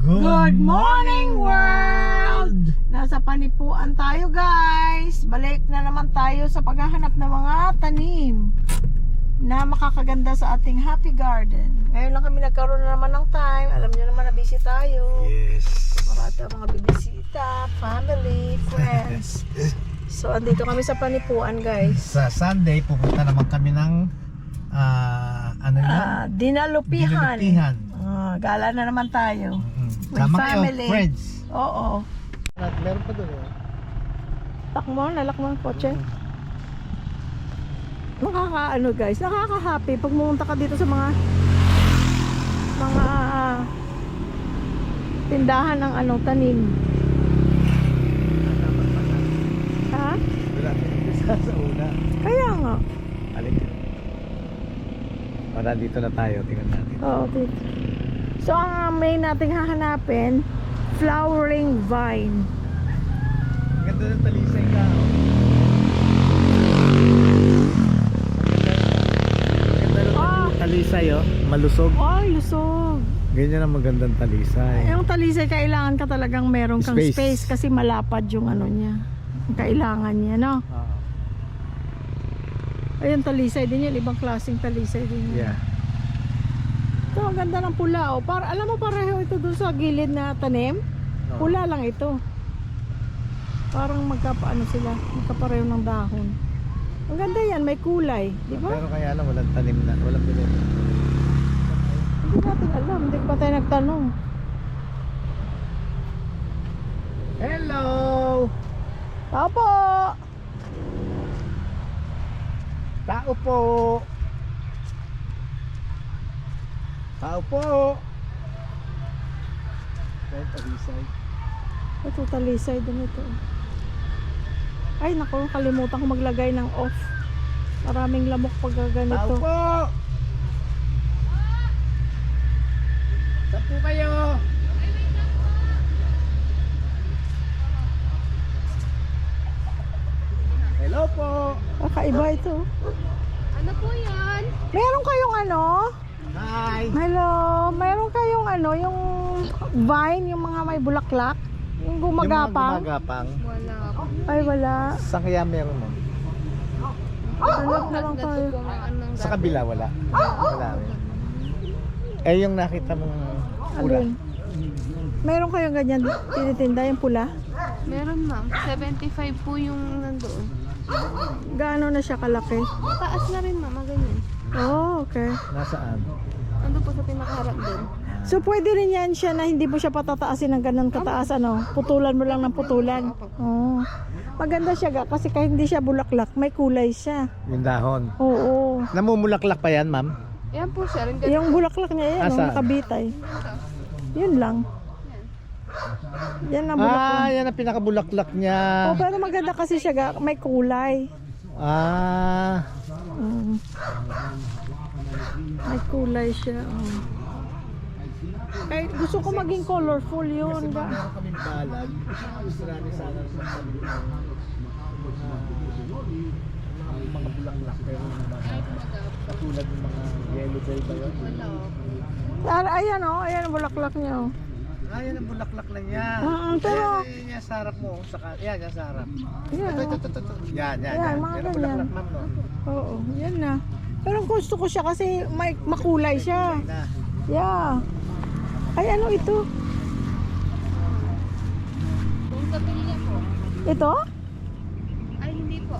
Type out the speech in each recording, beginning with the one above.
Good morning world! Nasa panipuan tayo guys. Balik na naman tayo sa paghahanap ng mga tanim na makakaganda sa ating happy garden. Ngayon lang kami nagkaroon na naman ng time. Alam niyo naman na busy tayo. Yes. Marata mga bibisita, family, friends. So andito kami sa panipuan guys. Sa Sunday pupunta naman kami ng Dinalupihan. Dinalupihan. Gala na naman tayo. With Sama family. kayo, friends. Oo. At meron pa doon. Lalak mo ang kotse. Nakakaano guys, nakaka-happy pag pumunta ka dito sa mga tindahan ng tanim. Ha? Wala sa una. Kaya nga. Alin. O, nandito na tayo. Tingnan natin. Oo, dito. So ang main nating hahanapin, flowering vine. Ganda ng talisay ka. Ganda ng talisay, oh. Malusog. Ay, lusog. Ganyan ang magandang talisay. Yung talisay, kailangan ka talagang meron kang Space. space kasi malapad yung niya. Ang kailangan niya, no? Ayun, talisay din yun. Ibang klaseng talisay din yun. Yeah. Ito, ang ganda ng pula, oh. Alam mo, pareho ito dun sa gilid na tanim. Pula lang ito. Parang magkapaano sila. Magkapareho ng dahon. Ang ganda yan, may kulay. Di ba? Pero kaya lang walang tanim na. Walang pinito. Hindi natin alam. Hindi pa tayo nagtanong. Hello! Tao po! Tao po! Tao po! Kahit talisay. Ito, talisay din ito. Ay, naku, kalimutan ko maglagay ng off. Maraming lamok pag ganito. Tao po! Saan po kayo? Hello po! Kakaiba ito. Ano po yan? Meron kayong Hi! hello, meron kayong yung vine, yung mga may bulaklak? Yung gumagapang? Yung mga gumagapang. Wala po. Ay, wala. Saan kaya meron mo? Hanap na lang tayo. Nagdato po ng anong Sa kabila wala. Wala rin. Eh yung nakita mong pula. Alin? Meron kayong ganyan tinitinda, yung pula? Meron ma'am. 75 po yung nandoon. Gaano na siya kalaki? Taas na rin ma'am, ganyan. Oh, okay. Nasaan? Nandun po sa pinakaharap doon. So pwede rin yan siya na hindi mo siya patataasin ng ganun kataas, putulan mo lang ng putulan. Oh. Maganda siya kasi kahit hindi siya bulaklak, may kulay siya. Yung dahon. Oo. Namumulaklak pa yan, ma'am? Yan po siya. Rin Yung bulaklak niya yan, Saan? nakabitay. Yun lang. Yan ang bulaklak. Yan ang pinakabulaklak niya. Oh, pero maganda kasi siya, may kulay. Mm. May kulay siya. Oh. Kahit gusto ko maging colorful yun. Meron kaming balag. Gusto namin sana mga bulaklak pero katulad ng mga yellow bell ba yun? Ayan ayan ang bulaklak niya. Oh. Yan ang bulaklak na niya. Pero Yan sa harap mo. Yan sa harap. yan, Ito. Yan. Ayan, Yan mga ang ganyan. bulaklak, ma'am, no? oo, yan na. Pero gusto ko siya kasi may makulay siya. Na. Yeah. Ay, ano ito? Kung kapilya po. Ito? Ay, hindi po.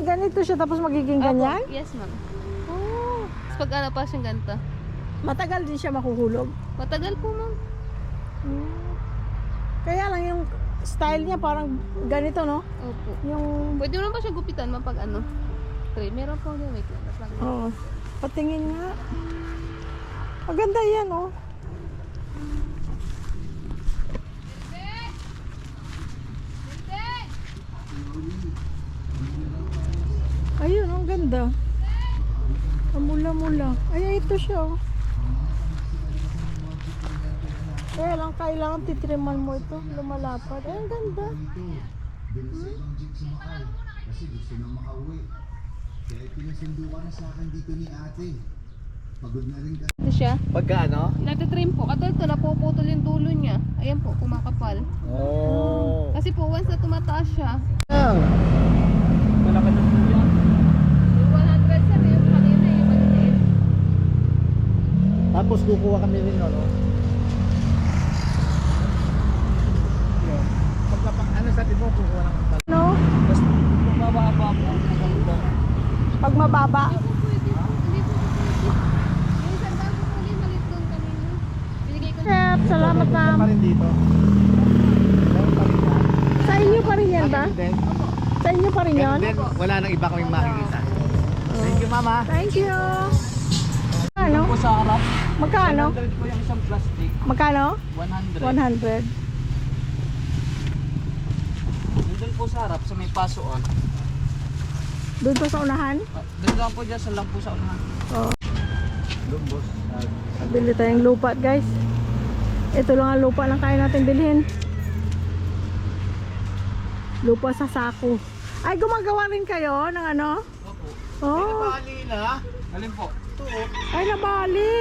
Ganito siya tapos magiging ganyan? Opo, yes ma'am. Oh. Tapos pag ano pa siyang ganito. Matagal din siya makuhulog. Matagal po ma'am. Kaya lang yung style niya parang ganito, no? Opo. Yung Pwede mo naman pa siya gupitan ma'am pag ano. Tray. Meron po din. Wait lang. oh, patingin nga. Maganda yan, oh. Ayun, ang ganda. Mula-mula. Ay, ito siya, oh. Kaya lang, kailangan titriman mo ito. Lumalapad. Ay, ang ganda. Kasi gusto nang makauwi. Kaya pinasundo ka na sa akin dito ni ate. Pagod na rin ka. Hindi siya. Pagka ano? Natatrim po. Katulad to, napuputol yung dulo niya. Ayan po, kumakapal. Oh. Kasi po, once na tumataas siya, Ang. Malaki na po yan. yung 100 sir, yung kanina, yung maliliit. Tapos kukuha kami rin no? Yun. Pagka ano sabi mo, kukuha ng Ano? Tapos bumababa po ang maganda. Pag mababa. Hindi po pwede. Hindi po pwede. Yung isang bago po yung malit doon kanina. Binigay ko na. Chef, salamat pa ma'am. rin dito. Meron pa rin yan. Sa inyo pa rin yan ba? Ganun din. Sa inyo pa rin Ganun yan? din. Wala nang iba kaming makikita. Thank you, mama. Thank you. Ano? Po sa harap. Magkano? 100 po yung isang plastic. Magkano? 100. 100. Nandun po sa harap sa may pasuan. Doon to sa unahan? Doon lang po dyan sa lang po sa unahan. Oh. Doon, boss. Bili tayong lupa guys. Ito lang ang lupa na kaya natin bilhin. Lupa sa sako. Ay, gumagawa rin kayo ng ano? Opo. Oh, Bali na. Alin po? Ito. ay nabali.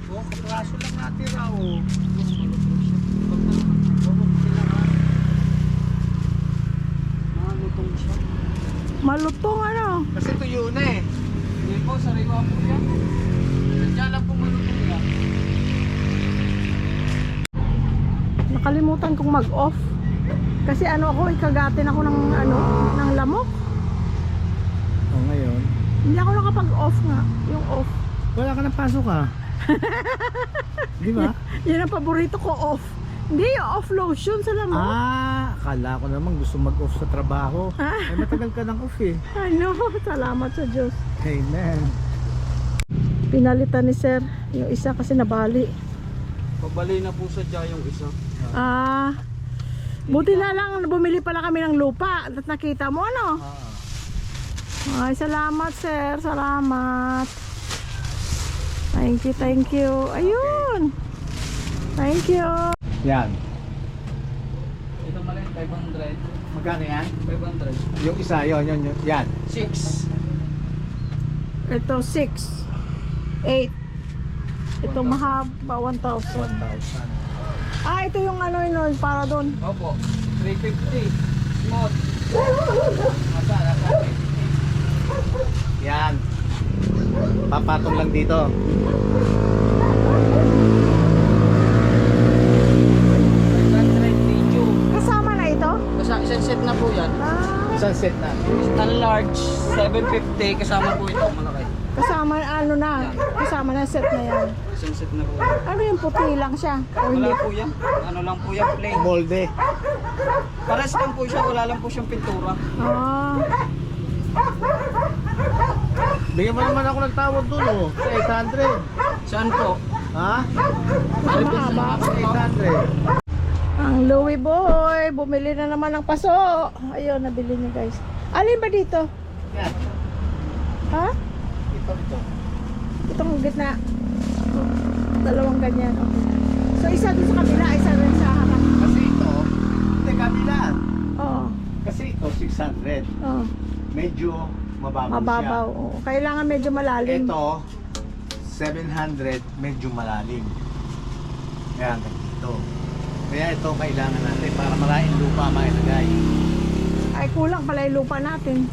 Oh, kapraso lang natira, oh. Malutong siya. Malutong ano? Kasi tuyo na eh. Hindi po, sariwa po yan. Nandiyan lang po malutong yan. Nakalimutan kong mag-off. Kasi ano ako, ikagatin ako ng ano, ng lamok. Oh, ngayon. Hindi ako nakapag-off nga, yung off. Wala ka nang pasok, ah. Di ba? Yan ang paborito ko, off. Hindi, yung off lotion sa lamok. Ah, akala ko naman gusto mag-off sa trabaho. Ay, matagal ka nang off eh. Ano, salamat sa Diyos. Amen. Pinalitan ni Sir yung isa kasi nabali. Pabali na po sa dyan yung isa. Ah, buti na lang bumili pala kami ng lupa at nakita mo ano. Ay, salamat Sir, salamat. Thank you, thank you. Ayun. Thank you. Yan. Ito mali, 500. Magkano yan? 500. Yung isa, yun. Yan. 6. Ito 6 8. Ito mahaba 1,000. 1,000. Ah, ito yung ano yun para doon. Opo. 350. Small. Masala sa 350. Yan. Papatong lang dito. 500 video. Kasama na ito? Basta isang set na po yan. Ah, Sunset na. Isang large, 750. Kasama po ito, malaki. kasama ano na? Kasama na set na yan. Isang set na po yan. Ano yung puti lang siya? O hindi? Wala po yan. Ano lang po yan, plain. Molde. Pares lang po siya, wala lang po siyang pintura. Ah, Bigyan mo naman ako ng tawad doon, oh. Sa 800. Saan po? Ha? mahaba. Sa 800. Ang Louie Boy, bumili na naman ng paso. Ayun, nabili niya guys. Alin ba dito? Yan. Ha? Ito. Itong gitna. Dalawang ganyan. Okay. So isa dun sa kabila, isa rin sa harap. Kasi ito, hindi kabila. Oo. Kasi ito, 600. Oo. Medyo mababaw, Mababaw. Oo. Kailangan medyo siya. malalim. Ito, 700, medyo malalim. Yan, ito. Kaya ito kailangan natin para maraming lupa mailagay. Ay, kulang pala yung lupa natin.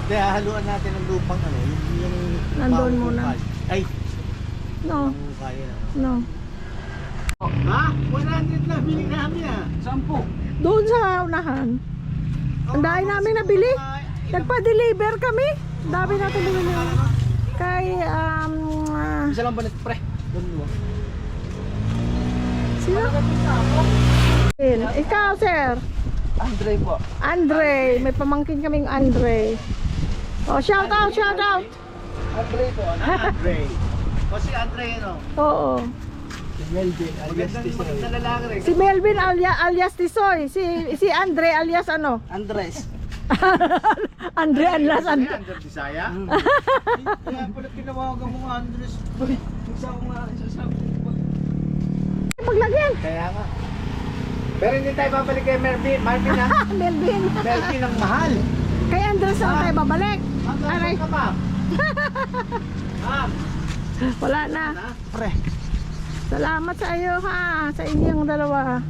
Kaya haluan natin ang lupang ano, yung Nandun bawang muna. kupal. Ay, No. ang kaya na. No. Ha? 100 lang, bili namin ah. Saan po? Doon sa unahan. Ang dami namin nabili. Nagpa-deliver kami. Ang dami natin nabili. Kay, Isa lang ba nito, pre? Doon mo. sino? Ikaw, sir. Andre po. Andre. May pamangkin kaming Andre. Oh, shout out, shout out. Andre po. Andre. O si Andre, ano? Oo. Melvin, Magandang lalaki rin. Si Melvin alias Tisoy. Si Andre alias ano? Andres. Andre alias Andre. Andre. Andre Bisaya? Kaya pala tinawagan mo Andres. Uy, isa ko nga sasabi. Paglagyan. Kaya nga. Pero hindi tayo babalik kay Melvin. Melvin ha? Melvin. Melvin ang mahal. Kay Andres na tayo babalik. Hanggang Aray. saan ka, ma'am? Ma'am, Wala na. Pre. Salamat sa iyo ha. Sa inyong dalawa. 1,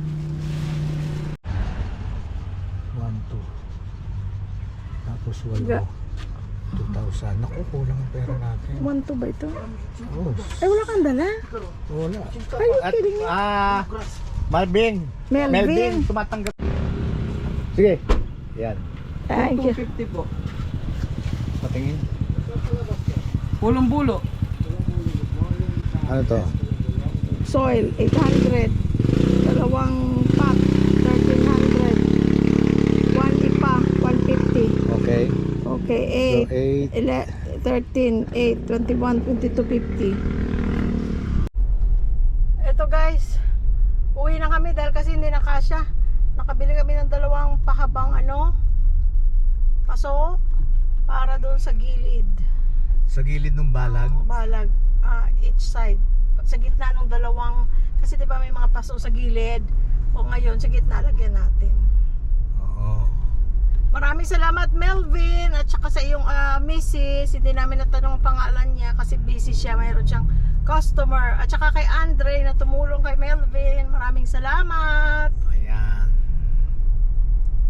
2. Tapos Ga- 2,000. Naku, kulang ang pera natin. 1, 2 ba ito? Oh, Ay, wala kang dala. wala. Are you kidding me? Marvin. Melvin. Tumatanggap. Sige. Yan. Thank you. 250 po. Patingin. Pulong-bulo. Ano to? Soil, 800. Dalawang pot, 1,300. 1 ipa, 150. Okay. Okay, So, 8, 13, 8, 21, 22, 50. Ito guys, uwi na kami dahil kasi hindi na kasya. Nakabili kami ng dalawang pahabang paso para doon sa gilid. Sa gilid ng balag. Balag, each side. Sa gitna ng dalawang, kasi di ba may mga paso sa gilid. O ngayon, sa gitna lagyan natin. Oo. Maraming salamat Melvin at saka sa iyong misis. Hindi namin natanong ang pangalan niya kasi busy siya. Mayroon siyang customer. At saka kay Andre na tumulong kay Melvin. Maraming salamat. Ayan.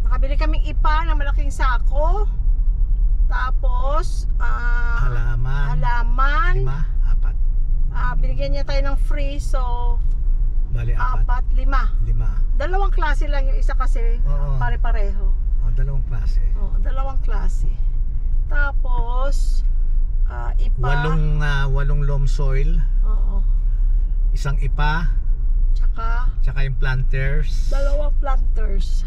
Nakabili kaming ipa na malaking sako. Tapos Halaman. 5, 4. Binigyan niya tayo ng free. So Bali, 4. 4, 5. 5. Dalawang klase lang yung isa kasi Oo. pare-pareho. Dalawang klase. Dalawang klase. Tapos ipa. 8 loam soil. Oo. Isang ipa. Tsaka yung planters. dalawang planters.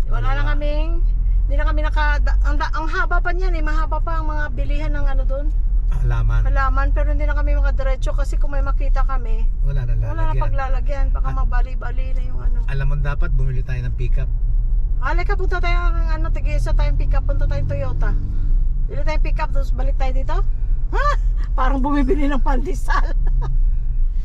Wala na kaming, hindi na kami ang haba pa niyan mahaba pa ang mga bilihan ng doon. Halaman, pero hindi na kami makadiretso kasi kung may makita kami, Wala na wala na lalagyan. paglalagyan, baka mabali-bali na yung Alam mo dapat bumili tayo ng pickup. Halika, punta tayo ng tig-isa tayong pickup, punta tayong Toyota. Bili tayong pickup, tapos balik tayo dito. Ha? Parang bumibili ng pandesal.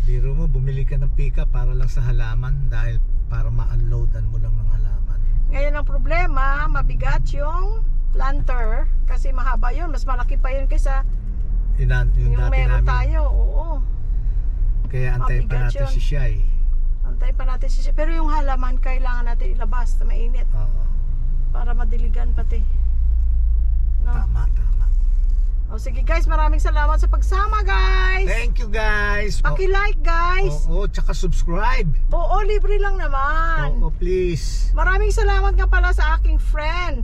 Biro mo, bumili ka ng pickup para lang sa halaman dahil para ma-unloadan mo lang ng halaman. Ngayon ang problema, mabigat yung planter kasi mahaba yun, mas malaki pa yun kaysa Yung yung dati meron namin. tayo. Oo. Kaya antayin pa Mabigat natin yun. si Shai. Antayin pa natin siya. Pero yung halaman, kailangan natin ilabas na mainit Oo. para madiligan pati. No? Tama. O sige guys, maraming salamat sa pagsama guys. Thank you guys. Paki-like guys. Oo, tsaka subscribe. Oo, libre lang naman. Oo, please. Maraming salamat nga pala sa aking friend.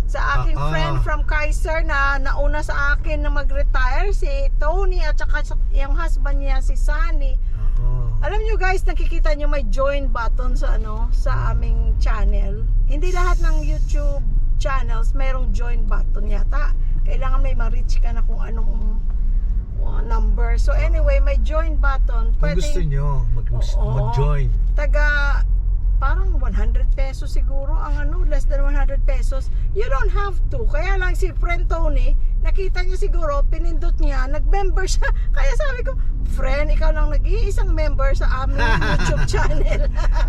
Sa aking Oo. friend from Kaiser na nauna sa akin na mag-retire, si Tony at saka yung husband niya si Sunny. Oo. Alam nyo guys, nakikita nyo may join button sa sa aming channel. Hindi lahat ng YouTube channels mayroong join button yata. Kailangan may ma-reach ka na kung anong number. So anyway, may join button. Kung gusto nyo Oo. mag-join. Taga parang 100 pesos siguro ang less than 100 pesos. You don't have to. Kaya lang si friend Tony, nakita niya siguro, pinindot niya, nag-member siya. Kaya sabi ko, friend, ikaw lang nag-iisang member sa aming YouTube channel.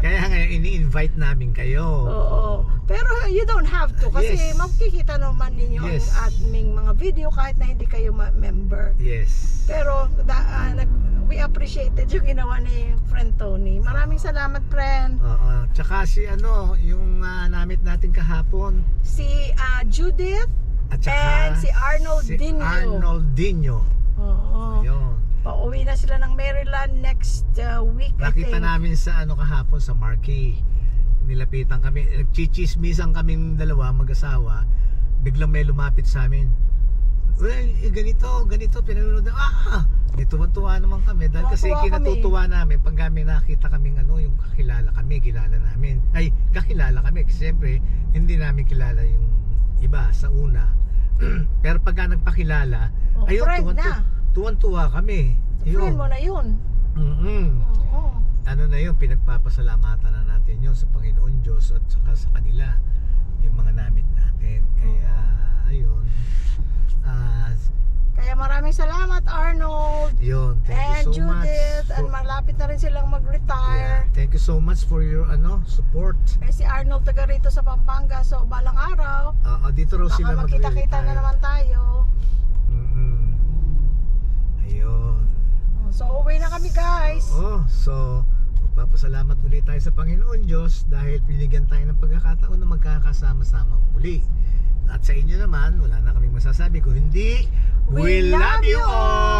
Kaya ngayon, ini-invite namin kayo. Oo. Pero you don't have to kasi Yes. makikita naman ninyo Yes. ang aming mga video kahit na hindi kayo member. Yes. Pero we appreciated yung ginawa ni friend Tony. Maraming salamat, friend. Oo. Tsaka si yung namit natin kahapon. Si Judith At saka and si Arnold Dinyo. Arnold Dinyo. Oo. Ayun. Pauwi na sila ng Maryland next week, I Nakita think. namin sa kahapon sa Marquee. Nilapitan kami. Nagchichismisan kaming dalawa mag-asawa. Biglang may lumapit sa amin. Well, ganito pinanonood na. Tuwa naman kami dahil kasi Tuwa kami. kinatutuwa namin pag kami nakita kaming yung kilala namin. Ay, kakilala kami kasi siyempre hindi namin kilala yung iba sa una. Pero pagka nagpakilala, ayun, friend na. tuwan-tuwa kami. Friend mo na yun. Oo. Ano na yun, pinagpapasalamatan na natin yun sa Panginoon Diyos at saka sa kanila, yung mga namit natin. Kaya, ayun. Kaya maraming salamat, Arnold. Yun, thank And you so much. Judith. And malapit na rin silang mag-retire. Yeah, thank you so much for your support. Eh si Arnold taga rito sa Pampanga. So balang araw, Dito raw sila baka magkita-kita na magre-retire. naman tayo. Ayun. So, uwi na kami guys. Oo, so magpapasalamat ulit tayo sa Panginoon Diyos dahil binigyan tayo ng pagkakataon na magkakasama-sama muli. At sa inyo naman, wala na kaming masasabi kung hindi, we love you all!